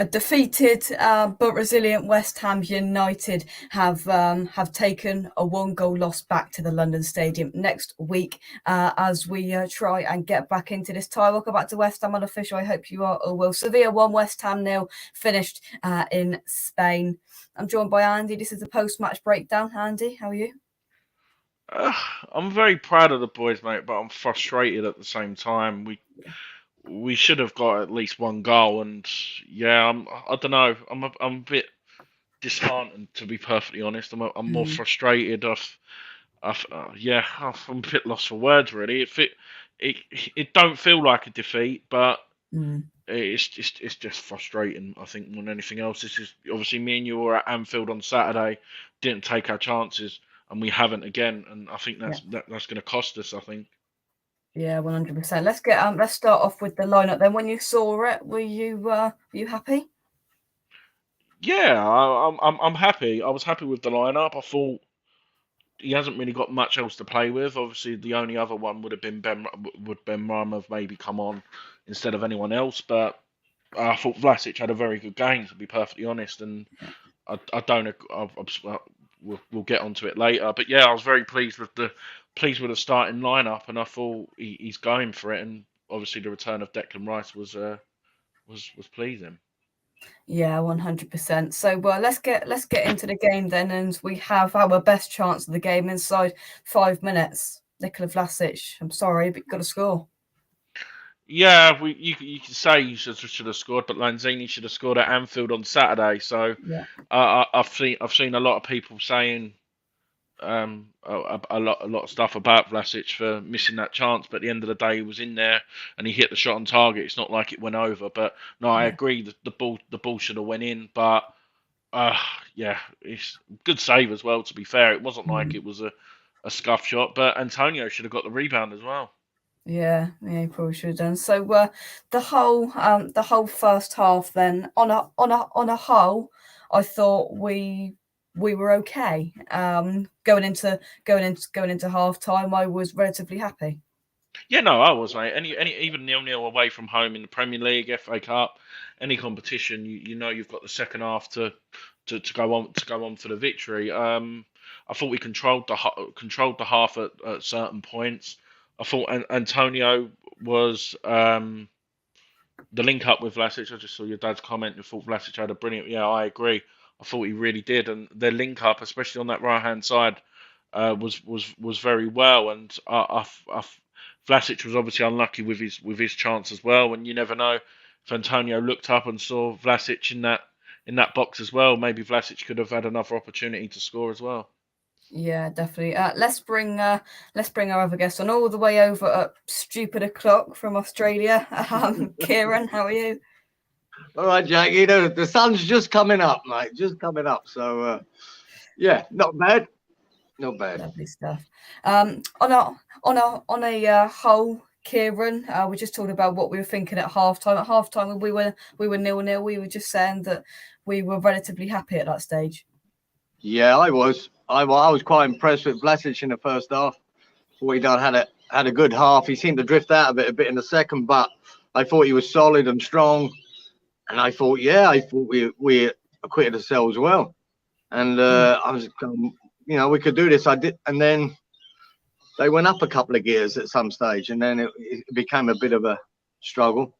A defeated but resilient West Ham United have taken a 1-goal loss back to the London Stadium next week as we try and get back into this tie. Welcome back to West Ham Unofficial. I hope you are all well. Sevilla 1, West Ham 0, finished in Spain. I'm joined by Andy. This is a post-match breakdown. Andy, how are you? Uh, I'm very proud of the boys, mate, but I'm frustrated at the same time. We should have got at least one goal, and yeah, I don't know. I'm a bit disheartened, to be perfectly honest. I'm more Mm, frustrated. Yeah, I'm a bit lost for words, really. It it don't feel like a defeat, but mm. it's just frustrating. I think more than anything else. This is obviously me and you were at Anfield on Saturday, didn't take our chances, and we haven't again. And I think Yeah. that's going to cost us. I think. Yeah, 100%. Let's start off with the lineup then. When you saw it, were you happy? Yeah, I'm happy. I was happy with the lineup. I thought he hasn't really got much else to play with. Obviously, the only other one would have been Ben Rama have maybe come on instead of anyone else. But I thought Vlasic had a very good game, to be perfectly honest. And I don't. We'll get onto it later. But yeah, I was very pleased with the starting lineup, and I thought he's going for it. And obviously, the return of Declan Rice was pleasing. Yeah, 100%. So, well, let's get into the game then, and we have our best chance of the game inside 5 minutes. Nikola Vlasic, I'm sorry, but you've got to score. Yeah, you can say you should have scored, but Lanzini should have scored at Anfield on Saturday. So Yeah, I've seen a lot of people saying a lot of stuff about Vlasic for missing that chance, but at the end of the day, he was in there and he hit the shot on target. It's not like it went over, but no, I yeah. agree that the ball should have went in, but uh, yeah, it's good save as well. To be fair, it wasn't like Mm. it was a scuff shot, but Antonio should have got the rebound as well. Yeah, you probably should have done. So, the whole first half, then on a whole, I thought we were okay. Going into half time, I was relatively happy. Yeah, no, I was, mate. Any even 0-0 away from home in the Premier League, FA Cup, any competition, you know you've got the second half to go on for the victory. I thought we controlled the half at certain points. I thought Antonio was the link up with Vlasic. I just saw your dad's comment. You thought Vlasic had a brilliant. Yeah, I agree. I thought he really did, and their link up, especially on that right hand side, was very well. And Vlasic was obviously unlucky with his chance as well. And you never know if Antonio looked up and saw Vlasic in that box as well. Maybe Vlasic could have had another opportunity to score as well. Yeah, definitely. Let's bring our other guest on all the way over at stupid o'clock from Australia. Kieran, how are you? All right, Jack. The sun's just coming up, mate. Just coming up. So, yeah, not bad. Not bad. Lovely stuff. On a whole, Kieran, we just talked about what we were thinking at halftime. At halftime, when we were 0-0. We were just saying that we were relatively happy at that stage. Yeah, I was. I was quite impressed with Vlasic in the first half. Thought he done had a good half. He seemed to drift out of it a bit in the second, but I thought he was solid and strong. And I thought we acquitted ourselves well. And Mm. I was, we could do this. I did, and then they went up a couple of gears at some stage, and then it became a bit of a struggle.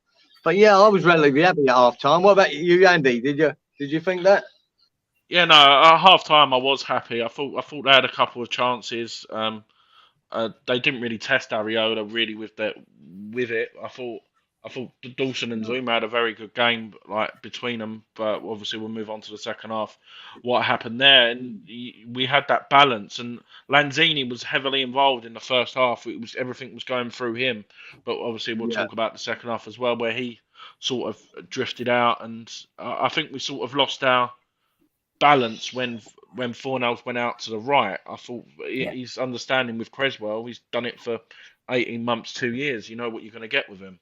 But yeah, I was relatively happy at half time. What about you, Andy? Did you think that? Yeah, no, at half time I was happy. I thought they had a couple of chances. They didn't really test Ariola really with it. I thought Dawson and Zuma had a very good game like between them, but obviously we'll move on to the second half. What happened there, and we had that balance, and Lanzini was heavily involved in the first half. Everything was going through him, but obviously we'll Yeah, talk about the second half as well, where he sort of drifted out, and I think we sort of lost our balance when Fornals went out to the right. I thought Yeah. he's understanding with Creswell. He's done it for 18 months, 2 years. You know what you're going to get with him.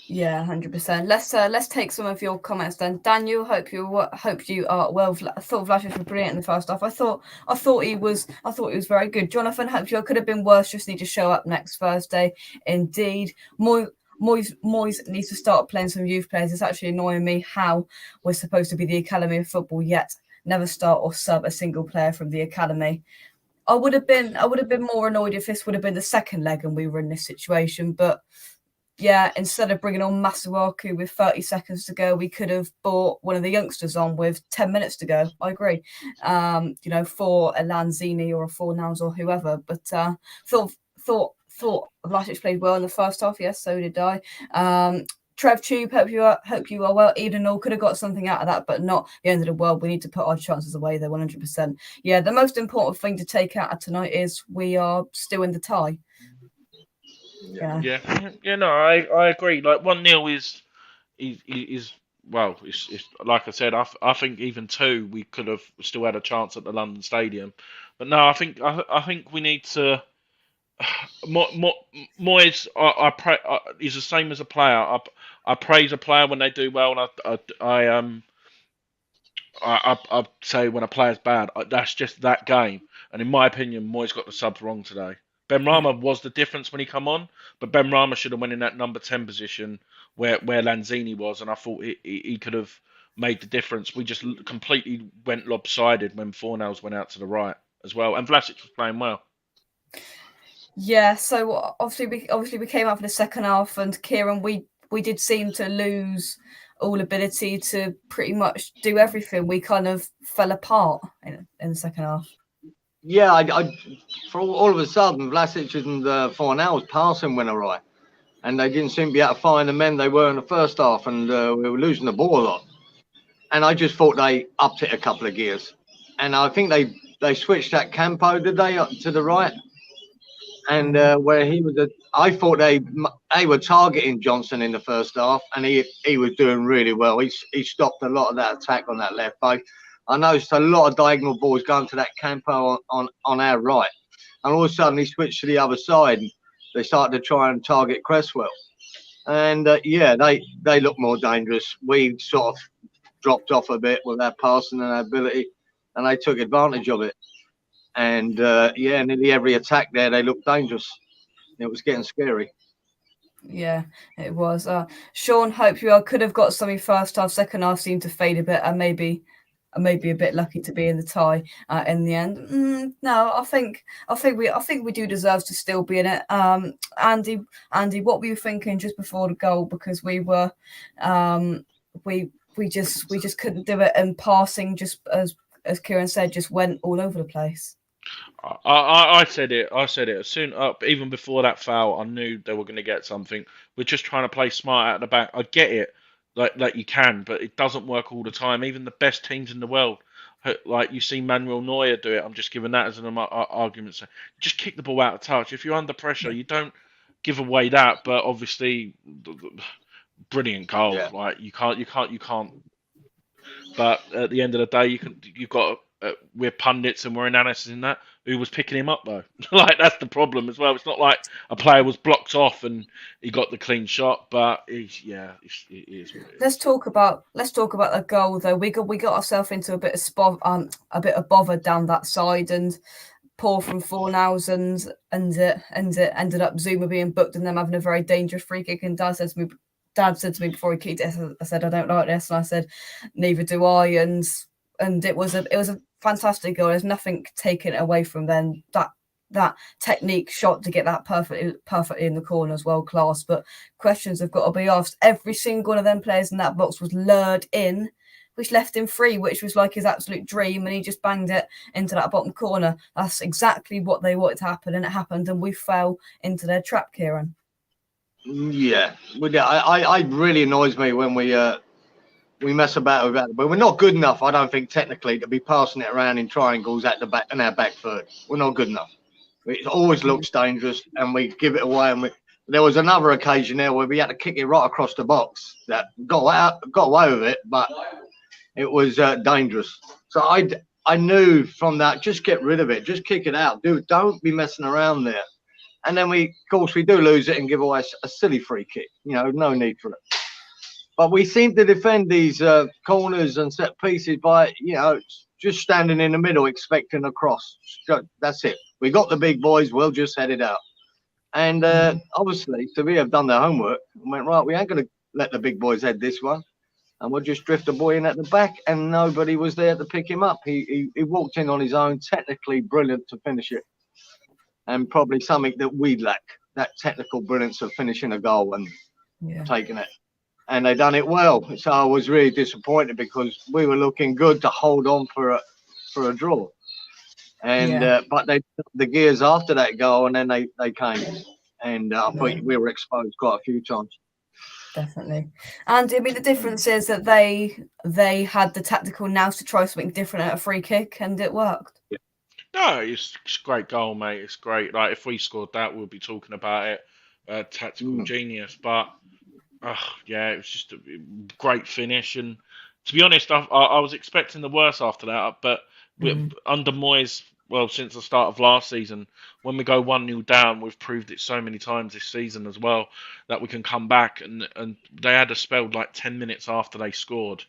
Yeah, 100%. Let's take some of your comments then. Daniel, hope you are well. I thought Vlasic was brilliant in the first half. I thought he was very good. Jonathan, hope you could have been worse. Just need to show up next Thursday. Indeed, more. Moyes needs to start playing some youth players. It's actually annoying me how we're supposed to be the academy of football, yet never start or sub a single player from the academy. I would have been more annoyed if this would have been the second leg and we were in this situation. But yeah, instead of bringing on Masuaku with 30 seconds to go, we could have brought one of the youngsters on with 10 minutes to go. I agree. For a Lanzini or a Fornals or whoever. But thought Vlasic played well in the first half. Yes, so did I. Trev Tube, hope you are well. Eden all could have got something out of that, but not the end of the world. We need to put our chances away there 100%. Yeah, the most important thing to take out of tonight is we are still in the tie. Yeah. No, I agree. Like 1-0 is well, it's like I said. I think even 2 we could have still had a chance at the London Stadium, but no, I think we need to. Moyes, he's the same as a player. I praise a player when they do well, and I say when a player's bad. That's just that game. And in my opinion, Moyes got the subs wrong today. Ben Rama was the difference when he come on, but Ben Rama should have went in that number 10 position where Lanzini was, and I thought he could have made the difference. We just completely went lopsided when Fornals went out to the right as well, and Vlasic was playing well. Yeah, so obviously we came out for the second half, and Kieran, we did seem to lose all ability to pretty much do everything. We kind of fell apart in the second half. Yeah, I for all of a sudden, Vlasic and Fornals passing went awry, and they didn't seem to be able to find the men they were in the first half, and we were losing the ball a lot. And I just thought they upped it a couple of gears, and I think they switched that Campo, did they, up to the right? And where he was, I thought they were targeting Johnson in the first half, and he was doing really well. He stopped a lot of that attack on that left back. I noticed a lot of diagonal balls going to that Campo on our right, and all of a sudden he switched to the other side. And they started to try and target Cresswell, and they looked more dangerous. We sort of dropped off a bit with our passing and our ability, and they took advantage of it. And nearly every attack there, they looked dangerous. It was getting scary. Yeah, it was. Sean, hope you could have got something first half. Second half seemed to fade a bit, and maybe a bit lucky to be in the tie in the end. No, I think we do deserve to still be in it. Andy, what were you thinking just before the goal? Because we were, we just couldn't do it, and passing, just as Kieran said, just went all over the place. I said it as soon up, even before that foul. I knew they were going to get something. We're just trying to play smart out the back. I get it, like you can, but it doesn't work all the time. Even the best teams in the world, like you see Manuel Neuer do it. I'm just giving that as an argument. So just kick the ball out of touch. If you're under pressure, you don't give away that. But obviously, brilliant goal. Yeah. Like you can't. But at the end of the day, you've got. We're pundits and we're analysts in that. Who was picking him up though? Like that's the problem as well. It's not like a player was blocked off and he got the clean shot, but it is. Let's talk about the goal though. We got ourselves into a bit of bother down that side, and poor from Fornals, and it ended up Zuma being booked and them having a very dangerous free kick. And Dad said to me before he kicked it, I said I don't like this, and I said neither do I, and it was a fantastic goal. There's nothing taken away from them. That technique shot to get that perfectly in the corner is world class. But questions have got to be asked. Every single one of them players in that box was lured in, which left him free, which was like his absolute dream, and he just banged it into that bottom corner. That's exactly what they wanted to happen, and it happened, and we fell into their trap, Kieran. Yeah, I really annoys me when we mess about with that, but we're not good enough, I don't think, technically, to be passing it around in triangles at the back in our back third. We're not good enough. It always looks dangerous, and we give it away. And there was another occasion there where we had to kick it right across the box. That got away with it, but it was dangerous. So I knew from that, just get rid of it, just kick it out, don't be messing around there. And then we do lose it and give away a silly free kick. No need for it. But we seem to defend these corners and set pieces by, just standing in the middle, expecting a cross. That's it. We got the big boys. We'll just head it out. And obviously, Sevilla have done their homework and went, right, we ain't going to let the big boys head this one. And we'll just drift the boy in at the back. And nobody was there to pick him up. He walked in on his own, technically brilliant to finish it. And probably something that we lack, that technical brilliance of finishing a goal and taking it. And they done it well. So I was really disappointed because we were looking good to hold on for a draw. And but they took the gears after that goal, and then they came, and I thought we were exposed quite a few times. Definitely. And I mean, the difference is that they had the tactical nous to try something different at a free kick, and it worked. Yeah. No, it's a great goal, mate. It's great. Like, if we scored that, we'll be talking about it. Tactical genius. But it was just a great finish. And to be honest, I was expecting the worst after that. But under Moyes, well, since the start of last season, when we go 1-0 down, we've proved it so many times this season as well that we can come back. And they had a spell like 10 minutes after they scored.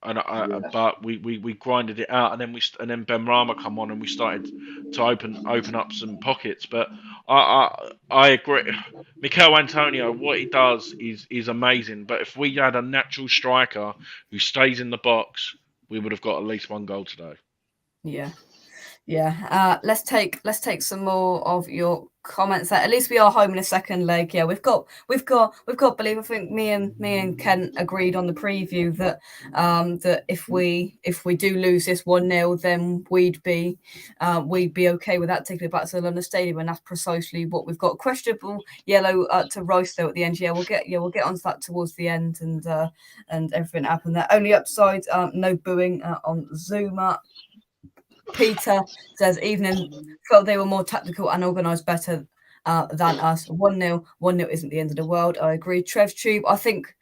But we grinded it out, and then Ben Rama come on, and we started to open up some pockets. But I agree, Mikel Antonio, what he does is amazing. But if we had a natural striker who stays in the box, we would have got at least one goal today. Yeah. Let's take some more of your comments. At least we are home in a second leg. Yeah, we've got. Believe, I think me and Ken agreed on the preview that that if we do lose this 1-0, then we'd be okay with that, taking it back to the London Stadium, and that's precisely what we've got. Questionable yellow to Rice though at the end. We'll get onto that towards the end, and everything happened there. Only upside, no booing on Zuma. Peter says, evening, felt they were more tactical and organised better than us. 1-0 isn't the end of the world. I agree. Trev Tube, I think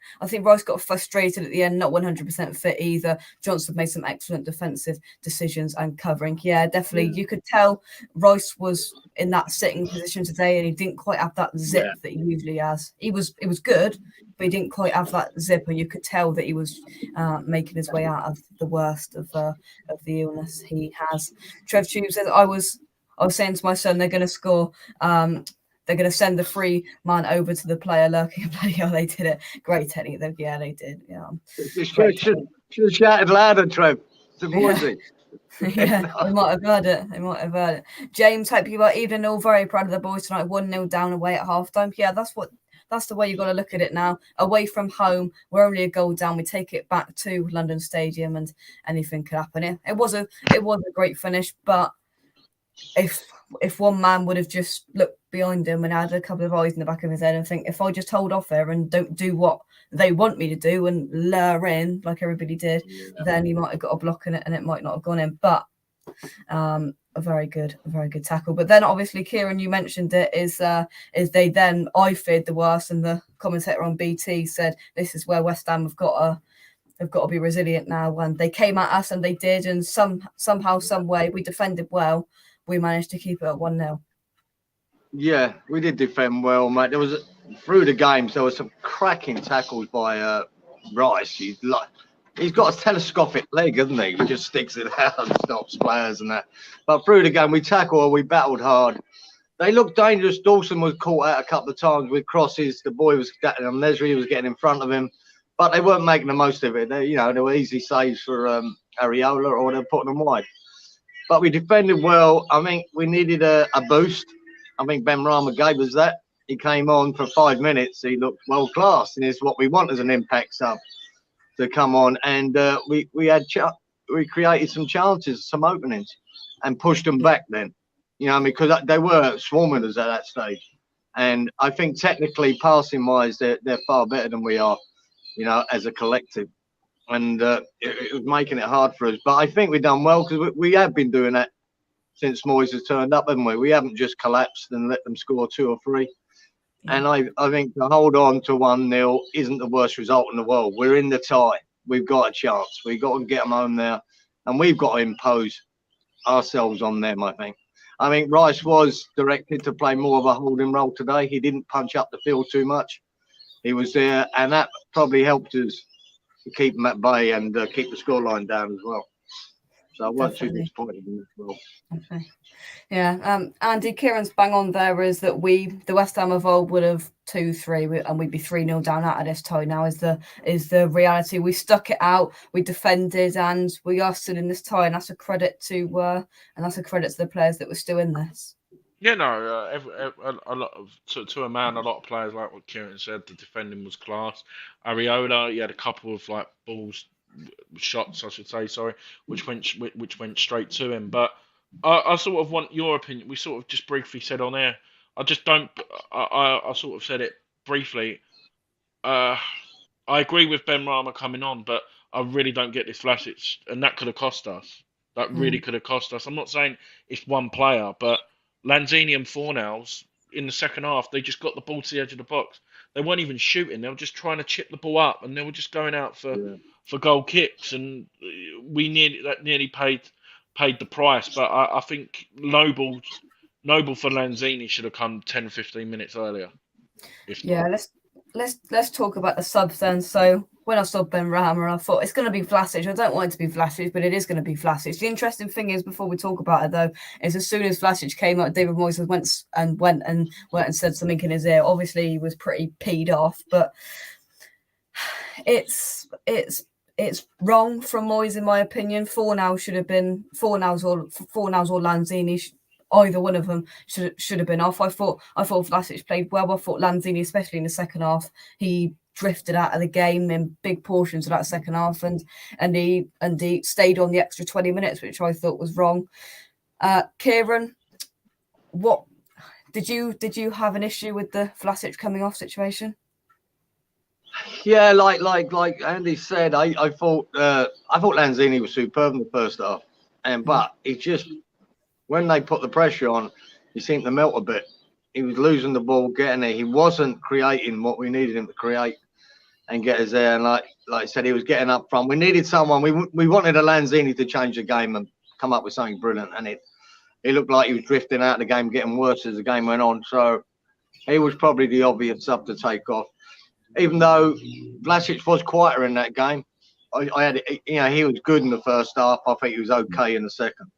Rice got frustrated at the end, not 100% fit either. Johnson made some excellent defensive decisions and covering. Yeah, definitely. You could tell Rice was in that sitting position today, and he didn't quite have that zip that he usually has. It was good, but he didn't quite have that zip, and you could tell that he was making his way out of the worst of the illness he has. Trev Tube says, I was saying to my son, they're going to score. They're going to send the free man over to the player lurking. Bloody hell, they did it. Great technique. Yeah, they did. Yeah. Should have shouted louder, Trev. Yeah, they might have heard it. James, hope you are even all very proud of the boys tonight. 1-0 down away at halftime. Yeah, that's the way you've got to look at it now. Away from home, we're only a goal down. We take it back to London Stadium, and anything could happen. It was a great finish, but if one man would have just looked behind him and had a couple of eyes in the back of his head and think, if I just hold off there and don't do what they want me to do and lure in like everybody did, then he might have got a block in it and it might not have gone in. But a very good tackle. But then obviously, Kieran, you mentioned it, is they then, I feared the worst, and the commentator on BT said this is where West Ham have got to be resilient now. When they came at us, and they did, and somehow, some way, we defended well. We managed to keep it at 1-0. Yeah, we did defend well, mate. There was through the games there were some cracking tackles by Rice. He's got a telescopic leg, hasn't he? He just sticks it out and stops players and that. But through the game, we tackled, we battled hard. They looked dangerous. Dawson was caught out a couple of times with crosses. The boy was getting on Nesri, was getting in front of him, but they weren't making the most of it. They were easy saves for Areola, or they were putting them wide. But we defended well. I think we needed a boost. I think Ben Rama gave us that. He came on for 5 minutes. He looked world class, and it's what we want as an impact sub to come on. And we created some chances, some openings, and pushed them back then. Because they were swarming us at that stage. And I think technically, passing wise, they're far better than we are. As a collective. And it was making it hard for us. But I think we've done well, because we have been doing that since Moyes has turned up, haven't we? We haven't just collapsed and let them score 2 or 3. And I think to hold on to 1-0 isn't the worst result in the world. We're in the tie. We've got a chance. We've got to get them home there. And we've got to impose ourselves on them, I think. I think Rice was directed to play more of a holding role today. He didn't punch up the field too much. He was there, and that probably helped us to keep them at bay and keep the scoreline down as well. So I weren't too disappointed in this role. Okay. Yeah, Andy, Kieran's bang on there is that the West Ham of old would have 2-3 and we'd be 3-0 down out of this tie now is the reality. We stuck it out, we defended, and we are still in this tie, and that's a credit to the players that were still in this. Yeah, no, a lot of to a man, a lot of players, like what Kieran said, the defending was class. Areola, he had a couple of like shots, I should say, sorry, which went straight to him. But I sort of want your opinion. We sort of just briefly said on air. I just don't. I sort of said it briefly. I agree with Ben Rama coming on, but I really don't get this Vlasic, and that could have cost us. That really could have cost us. I'm not saying it's one player, but Lanzini and Fornals in the second half, they just got the ball to the edge of the box. They weren't even shooting. They were just trying to chip the ball up, and they were just going out for goal kicks. And we nearly paid the price. But I think Noble for Lanzini should have come 10, 15 minutes earlier. Let's talk about the subs then. So when I saw Ben Rama, I thought it's going to be Vlasic. I don't want it to be Vlasic, but it is going to be Vlasic. The interesting thing is, before we talk about it though, is as soon as Vlasic came up, David Moyes went and said something in his ear. Obviously, he was pretty peed off, but it's wrong from Moyes in my opinion. Fornals should have been Fornals or Lanzini. Either one of them should have been off. I thought Vlasic played well. I thought Lanzini, especially in the second half, he drifted out of the game in big portions of that second half, and he stayed on the extra 20 minutes, which I thought was wrong. Kieran, what did you have an issue with the Vlasic coming off situation? Yeah, like Andy said, I thought Lanzini was superb in the first half, but he just, when they put the pressure on, he seemed to melt a bit. He was losing the ball, getting there. He wasn't creating what we needed him to create and get us there. And like I said, he was getting up front. We needed someone. We wanted a Lanzini to change the game and come up with something brilliant. And it looked like he was drifting out of the game, getting worse as the game went on. So he was probably the obvious sub to take off. Even though Vlasic was quieter in that game, I had, he was good in the first half. I think he was okay in the second.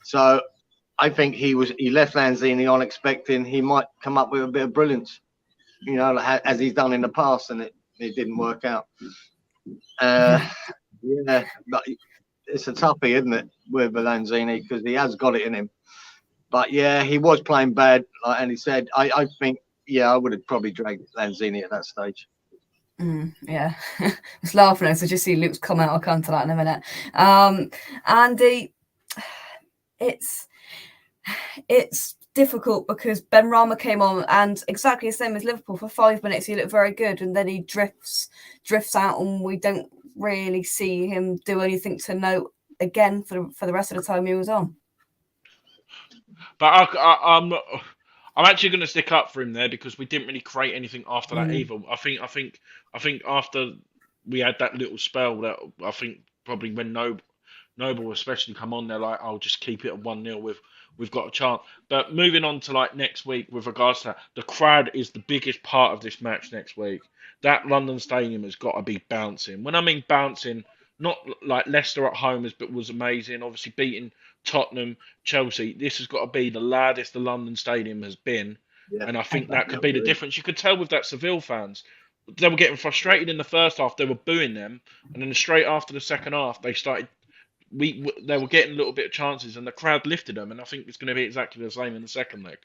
So I think he left Lanzini on expecting he might come up with a bit of brilliance, as he's done in the past, and it didn't work out. Yeah, but it's a toughie, isn't it, with Lanzini, because he has got it in him. But yeah, he was playing bad, like Andy said. I think, I would have probably dragged Lanzini at that stage. Yeah, I was laughing as I just see Luke's comment. I'll come to that in a minute. Andy, it's difficult because Ben Rama came on and exactly the same as Liverpool for 5 minutes. He looked very good, and then he drifts out, and we don't really see him do anything to note again for the rest of the time he was on. But I'm actually going to stick up for him there, because we didn't really create anything after that either. I think after we had that little spell, that I think probably when Noble especially come on, they're like, I'll just keep it at 1-0 we've got a chance. But moving on to like next week with regards to that, the crowd is the biggest part of this match next week. That London Stadium has got to be bouncing. When I mean bouncing, not like Leicester at home was amazing, obviously beating Tottenham, Chelsea. This has got to be the loudest the London Stadium has been. Yeah, and I think that could be the difference. You could tell with that Seville fans. They were getting frustrated in the first half. They were booing them. And then straight after the second half, they started... they were getting a little bit of chances, and the crowd lifted them, and I think it's going to be exactly the same in the second leg.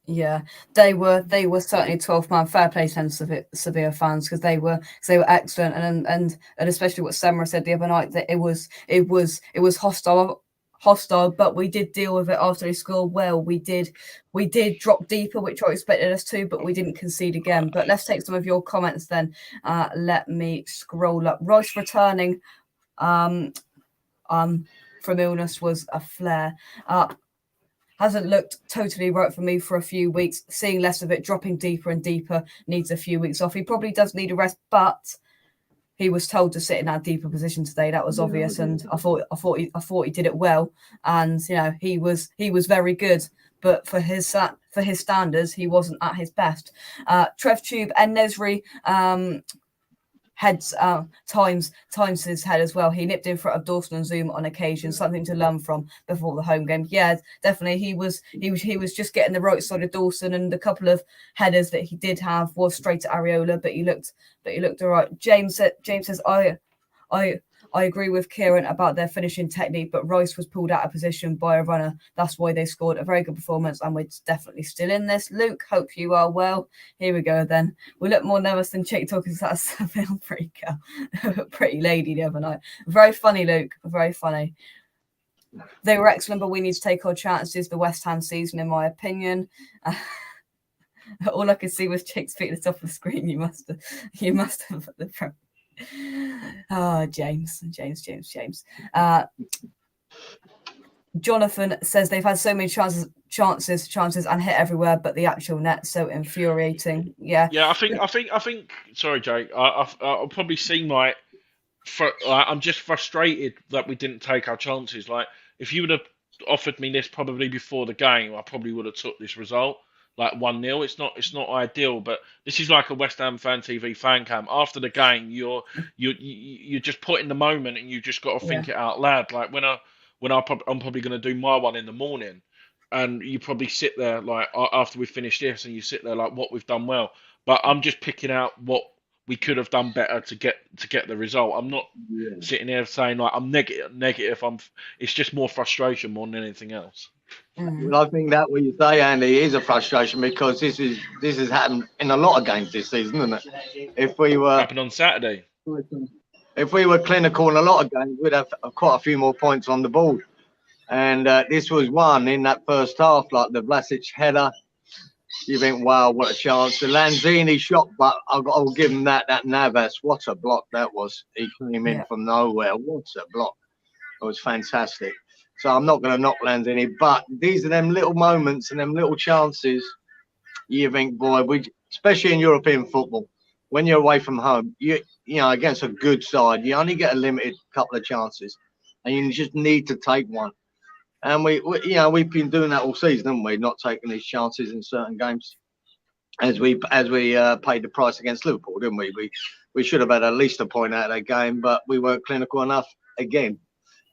Yeah, they were certainly 12-man fair play to Sevilla fans, because they were excellent, and especially what Semra said the other night, that it was hostile, but we did deal with it after they scored well. We did drop deeper, which I expected us to, but we didn't concede again. But let's take some of your comments then. Let me scroll up. Rice returning from illness was a flare. Hasn't looked totally right for me for a few weeks. Seeing less of it, dropping deeper and deeper, needs a few weeks off. He probably does need a rest, but he was told to sit in that deeper position today. That was obvious, and I thought he did it well. And he was very good, but for his standards, he wasn't at his best. Trev Tube and Nesri heads times his head as well. He nipped in front of Dawson and Zoom on occasion, something to learn from before the home game. Yeah, definitely. He was just getting the right side of Dawson, and the couple of headers that he did have was straight to Areola, but he looked all right. James says I agree with Kieran about their finishing technique, but Rice was pulled out of position by a runner. That's why they scored. A very good performance, and we're definitely still in this. Luke, hope you are well. Here we go then. We look more nervous than Chick talking to that Seville pretty lady the other night. Very funny, Luke. Very funny. They were excellent, but we need to take our chances. The West Ham season, in my opinion. All I could see was Chick's feet at the top of the screen. You must have the front. Oh, James. Jonathan says they've had so many chances and hit everywhere, but the actual net so infuriating. Yeah. I think. Sorry, Jake. I'll probably seem like I'm just frustrated that we didn't take our chances. Like, if you would have offered me this probably before the game, I probably would have took this result. Like 1-0, it's not ideal, but this is like a West Ham Fan TV fan cam. After the game, you're just put in the moment, and you just got to think it out loud. Like I'm probably going to do my one in the morning, and you probably sit there like after we finish this, and you sit there like what we've done well. But I'm just picking out what we could have done better to get the result. I'm not sitting here saying like I'm negative. It's just more frustration more than anything else. Well, I think that what you say, Andy, is a frustration, because this has happened in a lot of games this season, isn't it? If we were happened on Saturday, if we were clinical in a lot of games, we'd have quite a few more points on the board. And this was one in that first half, like the Vlasic header. You think, wow, what a chance! The Lanzini shot, but I'll give him that. That Navas, what a block that was! He came in from nowhere. What a block! It was fantastic. So I'm not going to knock Lanzini, but these are them little moments and them little chances. You think, boy, especially in European football, when you're away from home, you know, against a good side, you only get a limited couple of chances, and you just need to take one. And we've been doing that all season, haven't we? Not taking these chances in certain games, as we paid the price against Liverpool, didn't we? We should have had at least a point out of that game, but we weren't clinical enough again.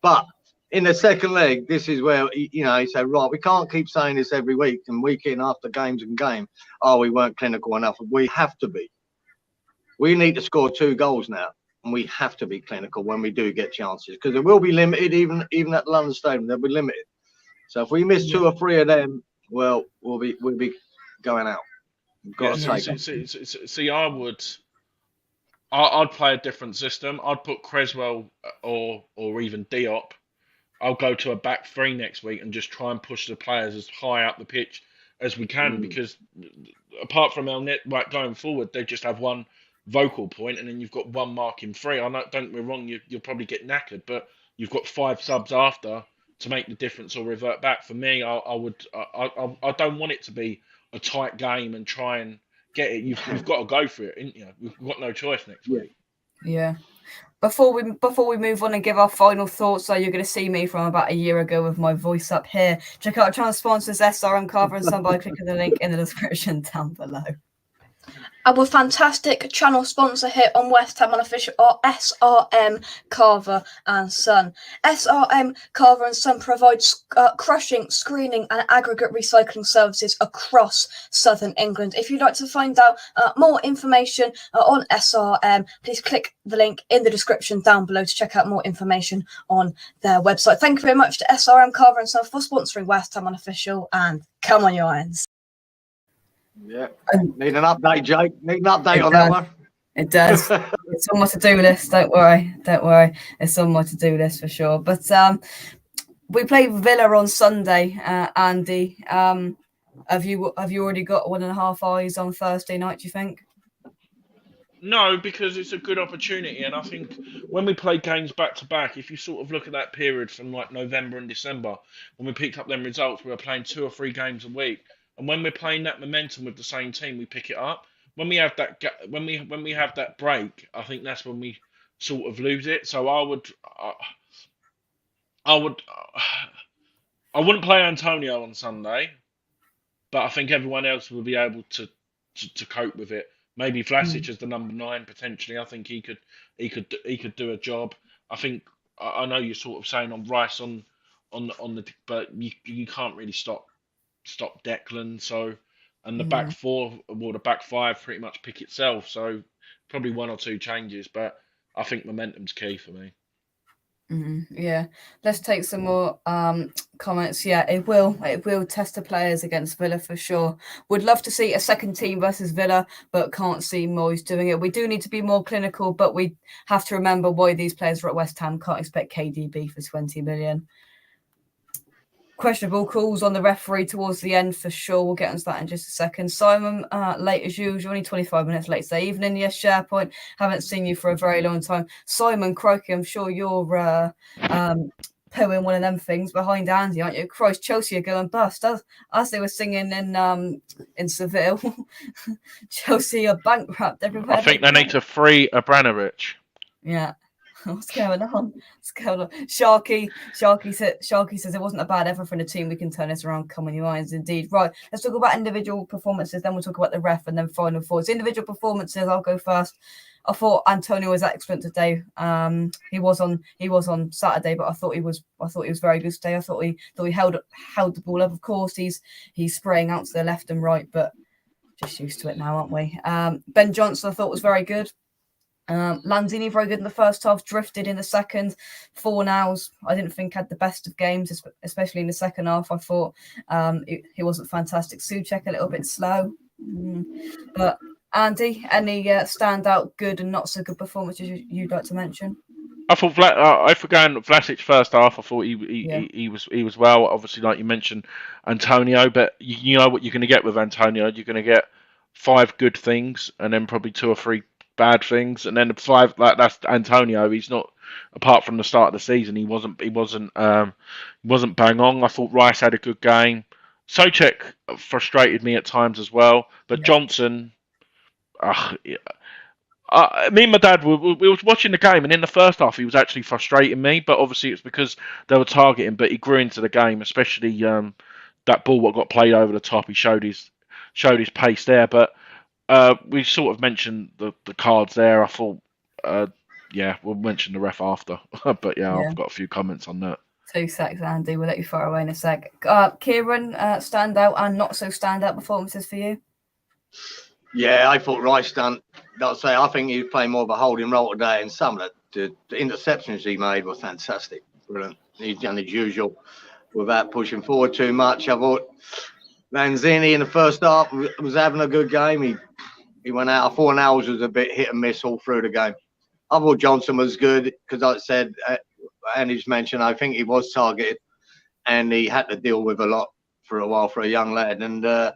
But in the second leg, this is where, you say, right, we can't keep saying this every week and week in after games and game. Oh, we weren't clinical enough. We have to be. We need to score 2 goals now, and we have to be clinical when we do get chances, because it will be limited, even at the London Stadium, they'll be limited. So if we miss 2 or 3 of them, well, we'll be going out. We've got to take them. See, I'd play a different system. I'd put Creswell or even Diop. I'll go to a back 3 next week and just try and push the players as high up the pitch as we can, because apart from El Net, like going forward, they just have one vocal point, and then you've got one marking 3. Don't get me wrong, you'll probably get knackered, but you've got 5 subs after to make the difference or revert back. For me, I don't want it to be a tight game and try and get it. You've got to go for it. We've got no choice next week. Yeah. Before we move on and give our final thoughts, so you're going to see me from about a year ago with my voice up here. Check out our channel sponsors, SRM Carver and Son, by clicking the link in the description down below. Our fantastic channel sponsor here on West Ham Unofficial are SRM Carver and Son. SRM Carver and Son provides crushing, screening and aggregate recycling services across southern England. If you'd like to find out more information on SRM, please click the link in the description down below to check out more information on their website. Thank you very much to SRM Carver and Son for sponsoring West Ham Unofficial, and come on, you Irons. Yeah, need an update, Jake. Need an update on that one. It does. It's on my to-do list. Don't worry. It's on my to-do list for sure. But we play Villa on Sunday, Andy. Have you already got 1.5 eyes on Thursday night, do you think? No, because it's a good opportunity, and I think when we play games back to back, if you sort of look at that period from like November and December, when we picked up them results, we were playing 2 or 3 games a week. And when we're playing that momentum with the same team, we pick it up. When we have that have that break, I think that's when we sort of lose it. So I wouldn't play Antonio on Sunday, but I think everyone else will be able to cope with it. Maybe Vlasic as the number 9 potentially. I think he could do a job. I think I know you're sort of saying on Rice on the, but you can't really stop Declan. So, and the back Mm. four, well, the back five pretty much pick itself. So probably one or two changes, but I think momentum's key for me. Yeah, let's take some more comments. Yeah, it will test the players against Villa for sure. Would love to see a second team versus Villa, but can't see Moyes doing it. We do need to be more clinical, but we have to remember why these players are at West Ham. Can't expect KDB for 20 million. Questionable calls on the referee towards the end for sure. We'll get into that in just a second. Simon, late as usual, only 25 minutes late today. Evening, yes, SharePoint. Haven't seen you for a very long time. Simon, crikey, I'm sure you're pooing one of them things behind Andy, aren't you? Christ, Chelsea are going bust. As they were singing in Seville, Chelsea are bankrupt everywhere. I think they need to free Abramovich. Yeah. What's going on? Sharky says it wasn't a bad effort from the team. We can turn this around. Come on, your eyes, indeed. Right, let's talk about individual performances. Then we'll talk about the ref, and then final thoughts. Individual performances. I'll go first. I thought Antonio was excellent today. He was on Saturday, but I thought he was very good today. I thought he held the ball up. Of course, he's spraying out to the left and right, but just used to it now, aren't we? Ben Johnson, I thought was very good. Lanzini very good in the first half, drifted in the second. Fornals, I didn't think had the best of games, especially in the second half. I thought he wasn't fantastic. Souček a little bit slow, but Andy, any standout good and not so good performances you'd like to mention? I thought I forgot Vlasic first half. I thought he was well. Obviously, like you mentioned, Antonio, but you know what you're going to get with Antonio. You're going to get 5 good things and then probably 2 or 3 bad things, and then the 5 that's Antonio. He's not, apart from the start of the season, he wasn't bang on. I thought Rice had a good game. Souček frustrated me at times as well, but Johnson. Me and my dad we were watching the game, and in the first half he was actually frustrating me, but obviously it's because they were targeting. But he grew into the game, especially that ball what got played over the top. He showed his pace there, but. We sort of mentioned the cards there. I thought, we'll mention the ref after. But I've got a few comments on that. 2 seconds, Andy. We'll let you fire away in a sec. Kieran, standout and not so standout performances for you? Yeah, I thought Rice done. I think he was playing more of a holding role today, and some of the interceptions he made were fantastic. Brilliant. He's done his usual without pushing forward too much. I thought Lanzini in the first half was having a good game. He went out. I thought Fornals was a bit hit and miss all through the game. I thought Johnson was good because, like I said, Andy's mentioned, I think he was targeted and he had to deal with a lot for a while for a young lad. And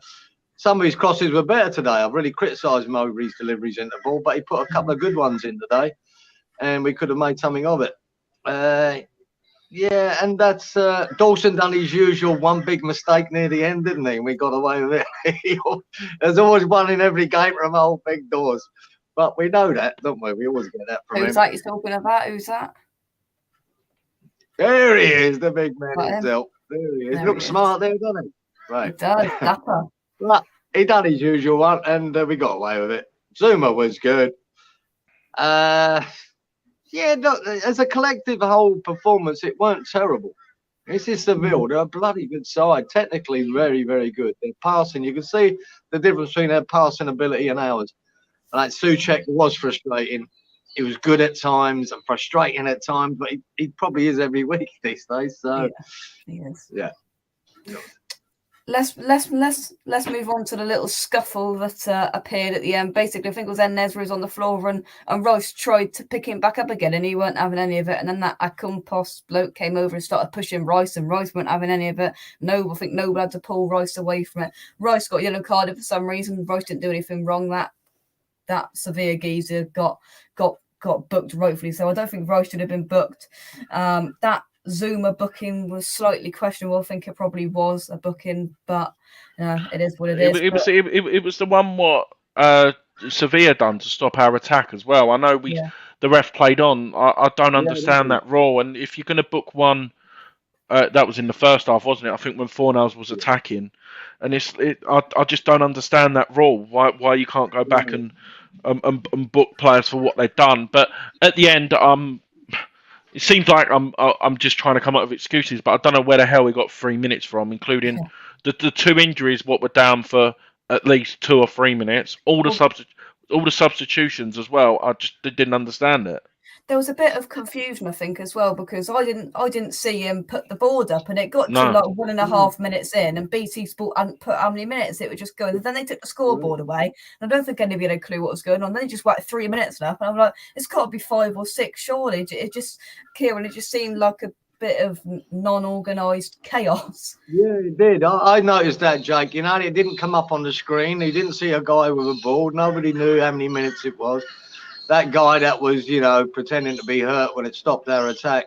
some of his crosses were better today. I've really criticised Mowbray's deliveries into the ball, but he put a couple of good ones in today and we could have made something of it. Yeah, and that's Dawson done his usual one big mistake near the end, didn't he? And we got away with it. There's always one in every game from old big doors. But we know that, don't we? We always get that from him. Who's that you're talking about? Who's that? There he is, the big man himself. There he is. Looks smart there, doesn't he? Right. He does, dapper. Well, he done his usual one, and we got away with it. Zuma was good. Yeah, look, as a collective whole performance, it weren't terrible. This is Seville. They're a bloody good side. Technically, very, very good. They're passing. You can see the difference between their passing ability and ours. Like Souček was frustrating. He was good at times and frustrating at times, but he probably is every week these days. So, he is. Yeah. Let's move on to the little scuffle that appeared at the end. Basically, I think it was Enesra was on the floor and Rice tried to pick him back up again and he weren't having any of it. And then that Akumpos bloke came over and started pushing Rice and Rice weren't having any of it. I think Noble had to pull Rice away from it. Rice got a yellow carded for some reason. Rice didn't do anything wrong. That Sevilla geezer got booked rightfully. So I don't think Rice should have been booked. That Zuma booking was slightly questionable. I think it probably was a booking, but it is what it is. It was the one what Sevilla done to stop our attack as well. I know the ref played on. I don't understand that rule. And if you're going to book one That was in the first half, wasn't it? I think when Fornals was attacking, and I just don't understand that rule. Why you can't go back and book players for what they've done? But at the end, it seems like I'm just trying to come up with excuses, but I don't know where the hell we got 3 minutes from, including the two injuries. What were down for at least 2 or 3 minutes. All the substitutions as well. I just didn't understand it. There was a bit of confusion, I think, as well, because I didn't see him put the board up, and it got to No. like 1.5 minutes in, and BT Sport hadn't put how many minutes it was just going. And then they took the scoreboard away, and I don't think anybody had a clue what was going on. Then they just whacked 3 minutes up, and I'm like, it's got to be 5 or 6, surely. It just seemed like a bit of non-organised chaos. Yeah, it did. I noticed that, Jake. You know, it didn't come up on the screen. He didn't see a guy with a ball. Nobody knew how many minutes it was. That guy that was, pretending to be hurt when it stopped their attack,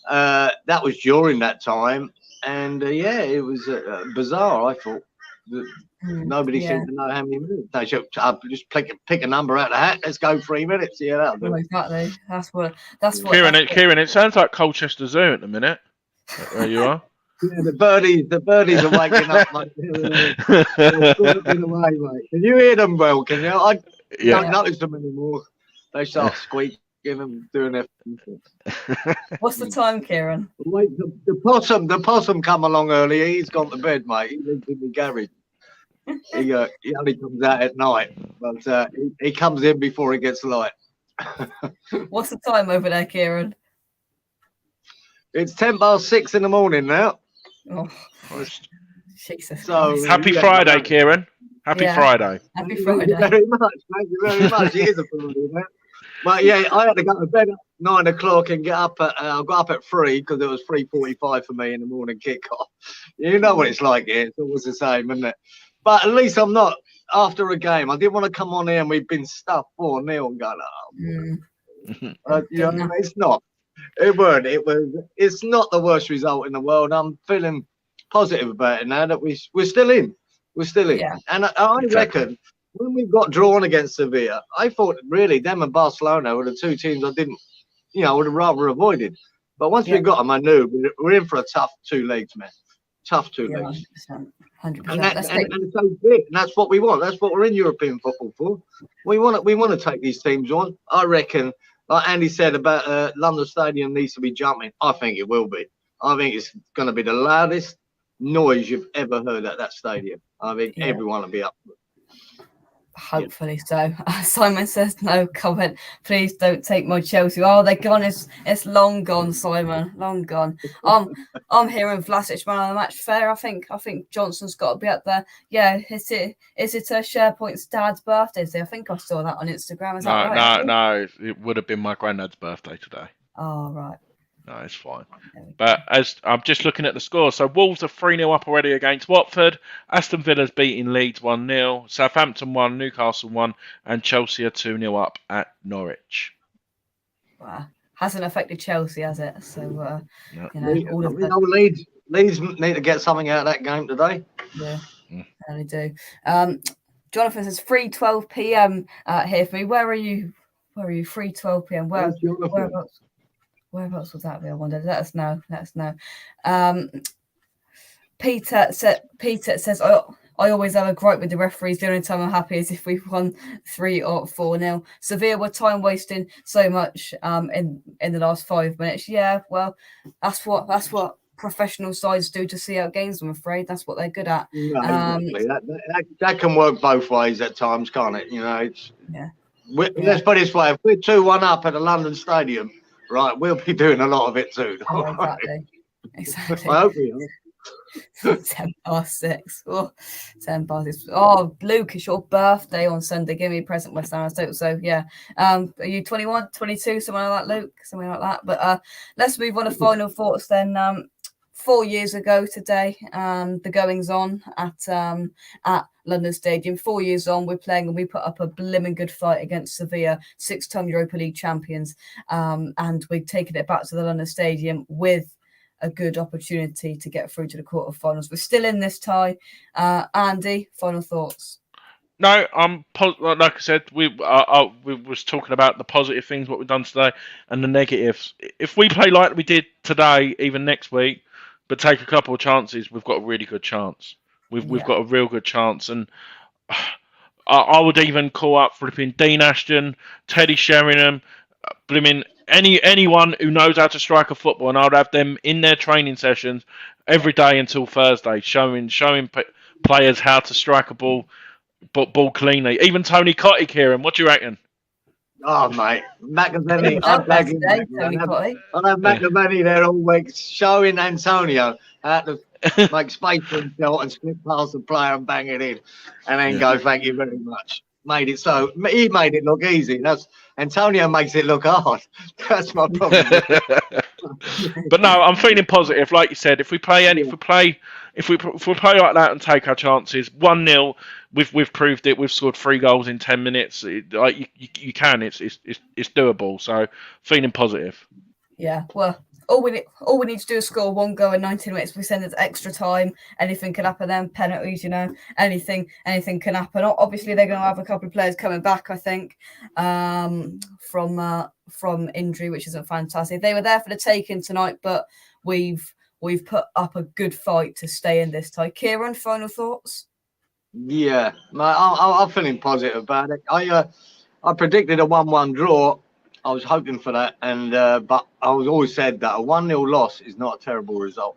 that was during that time. And, it was bizarre, I thought. Nobody seemed to know how many minutes. They should just pick a number out of the hat. Let's go 3 minutes. Yeah, that'll do. Well, exactly. That's what. Kieran, it sounds like Colchester Zoo at the minute. There you are. Yeah, the birdies are waking up, mate. They're squawking away, mate. Can you hear them well? Can you? I don't notice them anymore. They start squeaking and doing their. What's the time, Kieran? Wait, the possum come along early. He's gone to bed, mate. He lives in the garage. He only comes out at night, but he comes in before it gets light. What's the time over there, Kieran? It's 6:10 in the morning now. Oh, Jesus. So happy Friday, Kieran. Happy Friday. Happy Friday. Thank you very much. Thank you very much. It is a Friday, man. But yeah, I had to go to bed at 9 o'clock and get up at. I got up at 3 because it was 3:45 for me in the morning kickoff. You know what it's like here. It's always the same, isn't it? But at least I'm not after a game. I didn't want to come on here and we've been stuffed 4-0 and going, it's not. It weren't. It's not the worst result in the world. I'm feeling positive about it now that we're still in. We're still in. Yeah. And I reckon when we got drawn against Sevilla, I thought really them and Barcelona were the two teams I didn't, would have rather avoided. But once we got them, I knew we're in for a tough 2 legs, man. Tough 2 legs. 100%. And so big. And that's what we want. That's what we're in European football for. We want to take these teams on. I reckon, like Andy said about London Stadium needs to be jumping. I think it will be. I think it's going to be the loudest noise you've ever heard at that stadium. I think everyone will be up for it. Hopefully so. Simon says no comment. Please don't take my Chelsea. Oh, they're gone. It's long gone, Simon. Long gone. I'm hearing Vlasic man of the match. Fair. I think Johnson's got to be up there. Yeah. Is it SharePoint's dad's birthday today? I think I saw that on Instagram. Is that right? No. It would have been my granddad's birthday today. Oh right. No, it's fine. But as I'm just looking at the score, so Wolves are 3-0 up already against Watford. Aston Villa's beating Leeds 1-0. Southampton 1, Newcastle 1, and Chelsea are 2-0 up at Norwich. Wow. Hasn't affected Chelsea, has it? So, Leeds need to get something out of that game today. Yeah, they do. Jonathan says 3:12 p.m. Here for me. Where are you? 3:12 p.m. Whereabouts was that? I wonder. Let us know. Peter says, I always have a gripe with the referees. The only time I'm happy is if we've won 3 or 4-0. Sevilla were time wasting so much in the last 5 minutes. Yeah, well, that's what professional sides do to see out games. I'm afraid that's what they're good at. No, exactly. That can work both ways at times, can't it? Let's put it this way: if we're 2-1 up at the London Stadium. Right, we'll be doing a lot of it too. Oh, exactly. I hope we are. 6:10. Oh, 6:10. Oh, Luke, it's your birthday on Sunday. Give me a present, West Ham. So yeah. Are you 21, 22, something like that, Luke? Something like that. But let's move on to final thoughts then. 4 years ago today, the goings on at London Stadium. 4 years on, we're playing and we put up a blimmin' good fight against Sevilla, 6-time Europa League champions, and we've taken it back to the London Stadium with a good opportunity to get through to the quarterfinals. We're still in this tie. Andy, final thoughts? No, like I said, we was talking about the positive things, what we've done today, and the negatives. If we play like we did today, even next week, but take a couple of chances. We've got a really good chance. We've got a real good chance, and I would even call up flipping Dean Ashton, Teddy Sheringham, blooming anyone who knows how to strike a football, and I'd have them in their training sessions every day until Thursday, showing players how to strike a ball cleanly. Even Tony Cotty, Kieran, what do you reckon? Oh, mate, McAvenny, I'll I'd bag him. I'll have McAvenny there all week showing Antonio how to make space for himself and slip past the player and bang it in, and then go, thank you very much. Made it so. He made it look easy. That's Antonio makes it look hard. That's my problem. But no, I'm feeling positive. Like you said, if we play like that and take our chances, 1-0, we've proved it. We've scored 3 goals in 10 minutes. You can. It's doable. So feeling positive. Yeah, well, all we need to do is score 1 goal in 90 minutes. We send it to extra time. Anything can happen then. Penalties, anything can happen. Obviously, they're going to have a couple of players coming back, I think, from injury, which isn't fantastic. They were there for the taking tonight, but we've put up a good fight to stay in this tie. Kieran, final thoughts? Yeah, I'm feeling positive about it. I predicted a 1-1 draw. I was hoping for that, and but I was always said that a 1-0 loss is not a terrible result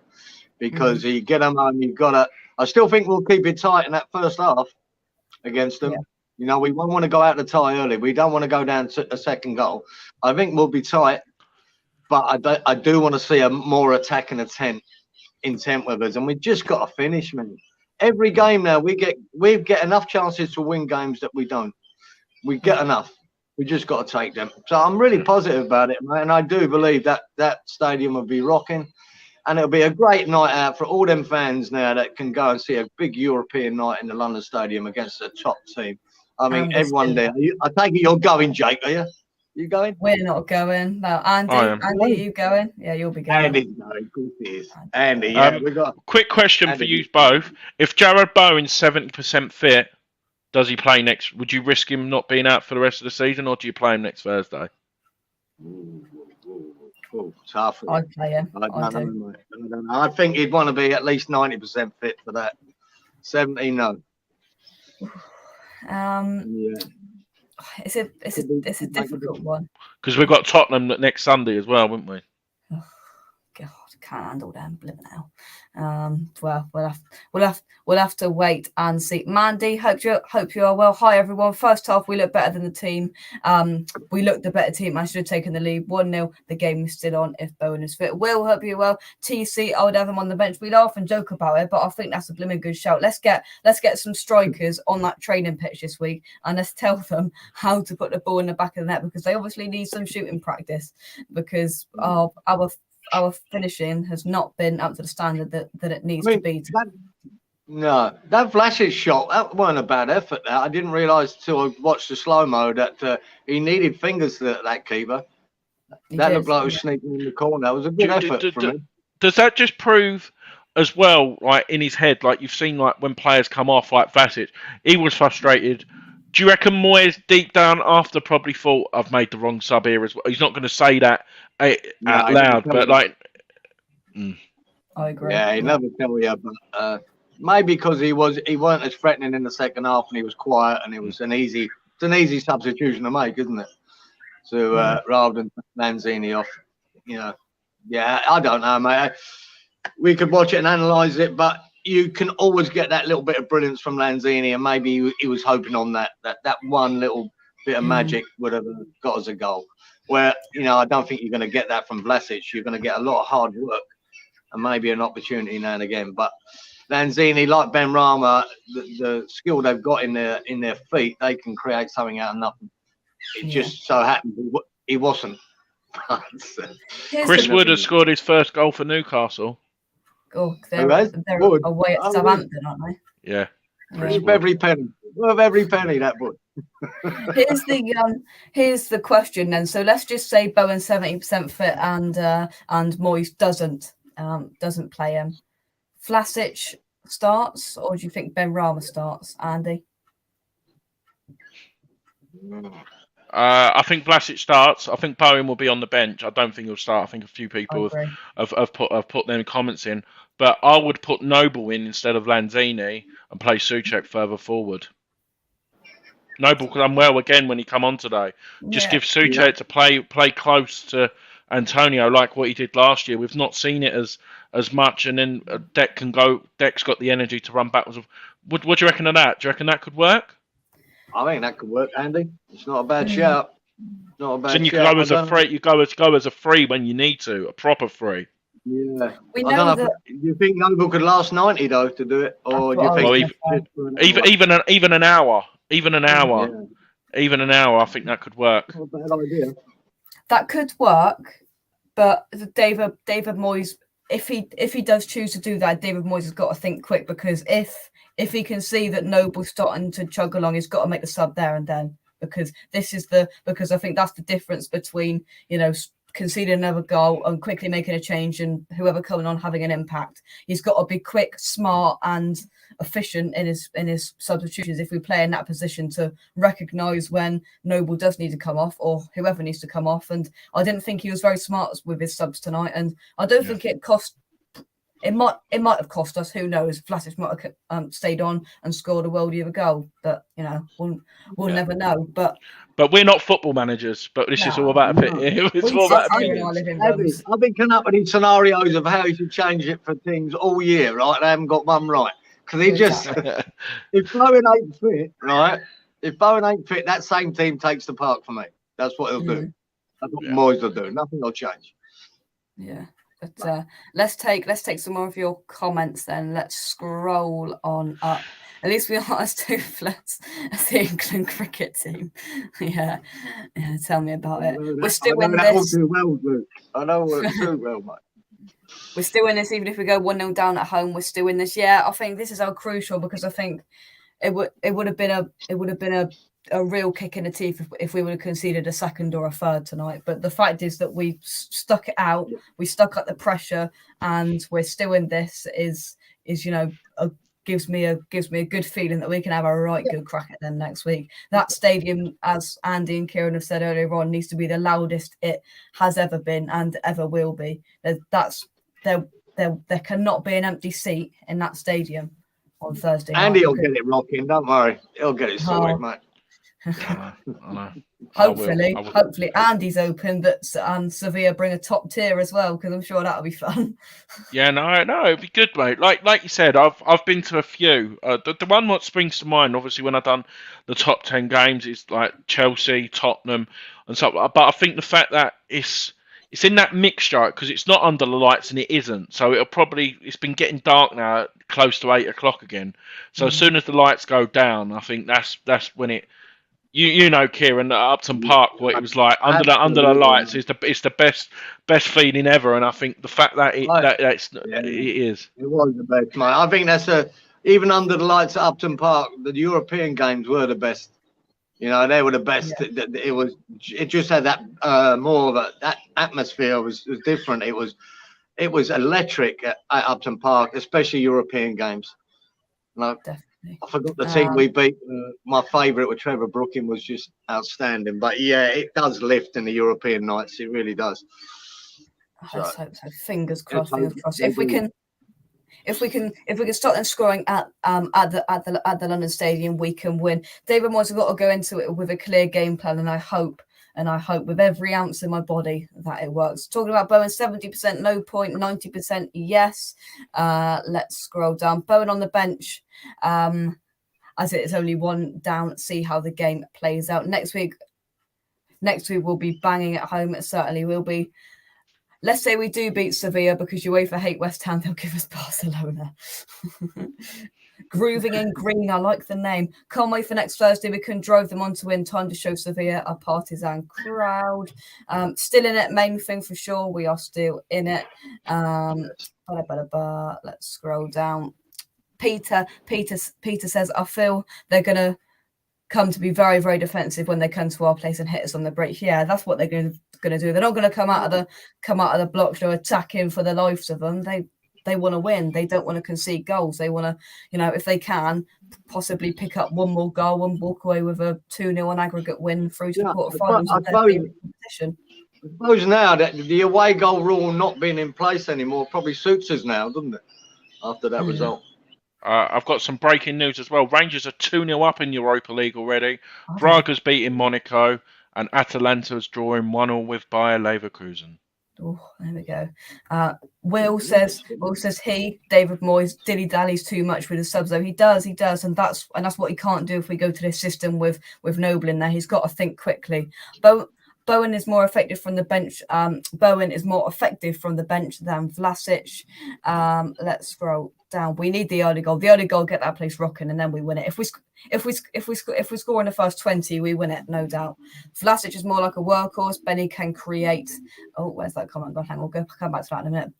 because you get them home. You've got to. I still think we'll keep it tight in that first half against them. Yeah. We won't want to go out the tie early. We don't want to go down to a second goal. I think we'll be tight, but I do want to see a more attacking intent with us, and we just got to finish, man. Every game now we get enough chances to win games that we don't. We get enough. We just got to take them. So I'm really positive about it, mate. And I do believe that stadium will be rocking. And it'll be a great night out for all them fans now that can go and see a big European night in the London Stadium against a top team. I mean, everyone there. I take it you're going, Jake, are you? You going? We're not going. No, Andy, are you going? Yeah, you'll be going. Andy's going. Of course he is. Andy, yeah. We got. Quick question for you both. If Jared Bowen's 70% fit, does he play next? Would you risk him not being out for the rest of the season, or do you play him next Thursday? Tough. I'd play him. I don't know. I think he'd want to be at least 90% fit for that. 70, no. It's a difficult one because we've got Tottenham next Sunday as well, wouldn't we? Oh, God, can't handle them. Blimmin' hell. Well, we'll have to wait and see. Mandy, hope you are well. Hi everyone. First half, we look better than the team. We looked the better team. I should have taken the lead 1-0. The game is still on if Bowen is fit. Will, hope you well. TC, I would have him on the bench. We laugh and joke about it, but I think that's a blimmin' good shout. Let's get some strikers on that training pitch this week, and let's tell them how to put the ball in the back of the net, because they obviously need some shooting practice, because our finishing has not been up to the standard that it needs to be. That Vlasic shot, that wasn't a bad effort. I didn't realise till I watched the slow-mo that he needed fingers to that keeper. That looked like it was sneaking in the corner. It was a good effort from him. Does that just prove as well, like in his head, like you've seen, like when players come off, like Vlasic, he was frustrated. Do you reckon Moyes deep down after probably thought, I've made the wrong sub here as well? He's not going to say that out loud, but like... I agree. Yeah, he never tell you, but maybe because he weren't as threatening in the second half and he was quiet, and it was an easy substitution to make, isn't it? So rather than Lanzini off, yeah, I don't know, mate. We could watch it and analyse it, but you can always get that little bit of brilliance from Lanzini, and maybe he was hoping on that one little bit of magic would have got us a goal. Where, I don't think you're going to get that from Vlasic. You're going to get a lot of hard work and maybe an opportunity now and again. But Lanzini, like Ben Rama, the skill they've got in their feet, they can create something out of nothing. It just so happened he wasn't. Chris Wood has scored his first goal for Newcastle. Oh, they're away at Southampton, aren't they? Yeah. Worth every penny. Worth every penny, that Wood. Here's the question then. So let's just say Bowen's 70% fit and Moyes doesn't play him. Vlasic starts, or do you think Ben Rama starts, Andy? I think Vlasic starts. I think Bowen will be on the bench. I don't think he'll start. I think a few I people agree. have put them comments in. But I would put Noble in instead of Lanzini and play Souček further forward. Noble could done well again when he come on today. Just Yeah. give Souček to play close to Antonio like what he did last year. We've not seen it as much, and then Deck can go. Deck's got the energy to run backwards. What do you reckon of that? Do you reckon that could work? I think that could work, Andy. It's not a bad Mm. shout. Not a So bad then you shout. can go as a free. You go as a free when you need to, a proper free. Yeah. We I know don't know. that. You think Noble could last 90 though to do it, or That's do what you I think was gonna say. Even an hour, even an hour, Yeah. even an hour. I think that could work. Not a bad idea. That could work, but David Moyes, if he does choose to do that, David Moyes has got to think quick, because if he can see that Noble's starting to chug along, he's got to make the sub there and then, because I think that's the difference between, you know, conceding another goal and quickly making a change and whoever coming on having an impact. He's got to be quick, smart, and efficient in his substitutions if we play in that position, to recognise when Noble does need to come off or whoever needs to come off. And I didn't think he was very smart with his subs tonight, and I don't think it cost. It might have cost us. Who knows? Vlasic might have stayed on and scored a worldie of a goal, but you know, we'll never know. But we're not football managers. But this is all about it's all about opinions. I've been coming up with these scenarios of how you should change it for things all year, right? They haven't got one right, because he just if Bowen ain't fit, right? If Bowen ain't fit, that same team takes the park for me. That's what he'll do. That's what Moyes will do. Nothing will change. Yeah. But let's take some more of your comments then. Let's scroll on up. At least we are as toothless as the England cricket team. Yeah, tell me about it. We're still in this. I know it too well, mate. We're still in this, even if we go 1-0 down at home. We're still in this. Yeah, I think this is how crucial, because I think it would have been a real kick in the teeth if we would have conceded a second or a third tonight. But the fact is that we stuck it out, we stuck up the pressure, and we're still in this. Is you know, gives me a good feeling that we can have a right good crack at them next week. That stadium, as Andy and Kieran have said earlier on, needs to be the loudest it has ever been and ever will be. There cannot be an empty seat in that stadium on Thursday night. Andy will get it rocking, don't worry. He'll get it sorted, mate. I know. Hopefully Andy's open that Sevilla bring a top tier as well, because I'm sure that'll be fun. Yeah, no, it'd be good, mate. Like you said, I've been to a few. The one that springs to mind, obviously, when I've done the top 10 games, is like Chelsea, Tottenham, and stuff. But I think the fact that it's in that mixture, because it's not under the lights and it isn't. So it's been getting dark now, close to 8 o'clock again. So as soon as the lights go down, I think that's when it. You know, Kieran, at Upton Park, what it was like under the lights is the best feeling ever, and I think the fact that it is. It was the best, mate. I think that's even under the lights at Upton Park, the European games were the best. You know, they were the best. Yeah. It just had that more of that atmosphere was different. It was electric at Upton Park, especially European games. Definitely. I forgot the team we beat. My favourite with Trevor Brooking was just outstanding. But yeah, it does lift in the European nights. It really does. Let's hope so. Fingers crossed. If we can start them scoring at the London Stadium, we can win. David Moyes has got to go into it with a clear game plan, and I hope with every ounce in my body that it works. Talking about Bowen, 70% no point, 90% yes. Let's scroll down. Bowen on the bench, as it is only one down. See how the game plays out. Next week we'll be banging at home. It certainly will be. Let's say we do beat Sevilla, because UEFA hate West Ham. They'll give us Barcelona. Grooving in green. I like the name. Can't wait for next Thursday. We can drive them on to win. Time to show Sevilla a partisan crowd. Still in it. Main thing for sure. We are still in it. Let's scroll down. Peter says, I feel they're going to come to be very, very defensive when they come to our place and hit us on the break. Yeah, that's what they're going to do. They're not going to come out of the blocks, attacking for the lives of them. They to win. They don't want to concede goals. They want to, if they can, possibly pick up one more goal and walk away with a 2-0 on aggregate win through to the quarterfinals of their favorite competition. I suppose now that the away goal rule not being in place anymore probably suits us now, doesn't it? After that result. I've got some breaking news as well. Rangers are 2-0 up in Europa League already. Braga's beating Monaco, and Atalanta's drawing 1-1 with Bayer Leverkusen. Oh, there we go. Will says David Moyes dilly-dallies too much with his subs, though. He does, and that's what he can't do if we go to this system with Noble in there. He's got to think quickly. Bowen is more effective from the bench. Bowen is more effective from the bench than Vlasic. Let's scroll down. We need the early goal. The early goal, get that place rocking, and then we win it. If we score in the first 20, we win it, no doubt. Vlasic is more like a workhorse. Benny can create. Oh, where's that comment gone? Hang on, we'll come back to that in a minute.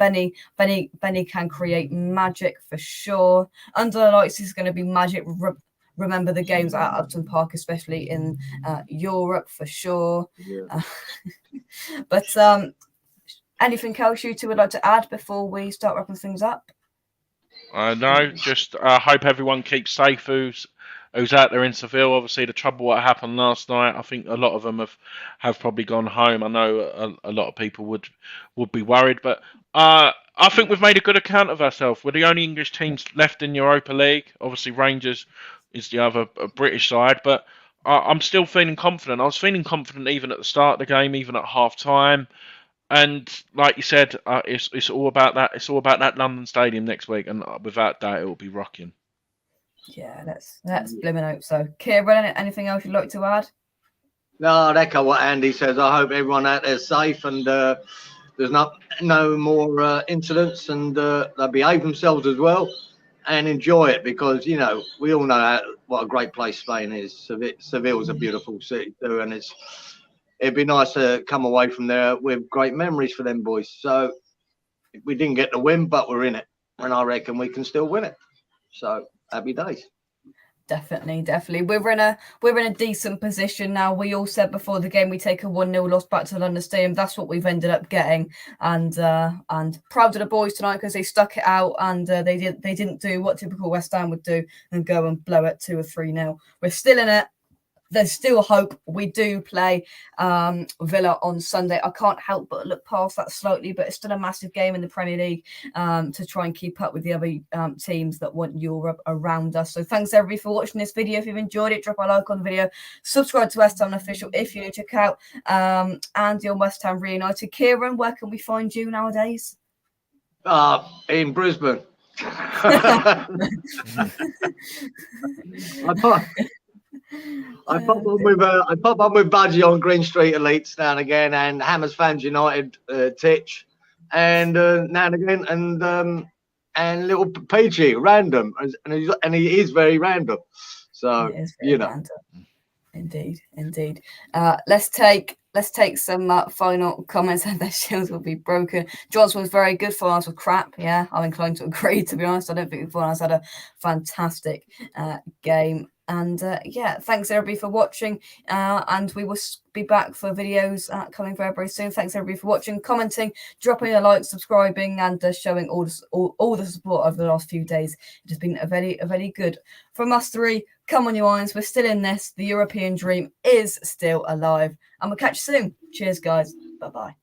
Benny can create magic for sure. Under the lights is going to be magic. Remember the games at Upton Park, especially in Europe, for sure. Yeah. But anything else you two would like to add before we start wrapping things up? No, just hope everyone keeps safe who's out there in Seville. Obviously, the trouble what happened last night, I think a lot of them have probably gone home. I know a lot of people would be worried, but I think we've made a good account of ourselves. We're the only English teams left in Europa League. Obviously, Rangers is the other British side, but I'm still feeling confident. I was feeling confident even at the start of the game, even at half time. And like you said, it's all about that. It's all about that London Stadium next week, and without that, it will be rocking. Yeah, let's blimmin' hope so. Kieran, anything else you'd like to add? No, I'd echo what Andy says. I hope everyone out there is safe and there's no more incidents, and they'll behave themselves as well and enjoy it, because we all know what a great place Spain is. Seville's a beautiful city too, and it'd be nice to come away from there with great memories for them boys. So we didn't get the win, but we're in it, and I reckon we can still win it. So happy days. Definitely. We're in a decent position now. We all said before the game we take a 1-0 loss back to the London Stadium. That's what we've ended up getting, and proud of the boys tonight because they stuck it out, and they didn't do what typical West Ham would do and go and blow it 2 or 3-0. We're still in it. There's still hope. We do play Villa on Sunday. I can't help but look past that slightly, but it's still a massive game in the Premier League to try and keep up with the other teams that want Europe around us. So thanks everybody for watching this video. If you've enjoyed it, drop a like on the video. Subscribe to West Ham Official if you need to check out Andy on West Ham Reunited. Kieran, where can we find you nowadays? In Brisbane. I pop up with Budgie on Green Street Elites now and again, and Hammers Fans United Titch, and now and again, and little Peachy random, and he is very random. So random. Indeed. Let's take some final comments, and their shields will be broken. Johnson was very good. Fornals was crap. Yeah, I'm inclined to agree. To be honest, I don't think Fornals had a fantastic game. And thanks everybody for watching. And we will be back for videos coming very, very soon. Thanks everybody for watching, commenting, dropping a like, subscribing, and showing all the support over the last few days. It has been a very good from us three. Come on, you Irons. We're still in this. The European dream is still alive. And we'll catch you soon. Cheers, guys. Bye-bye.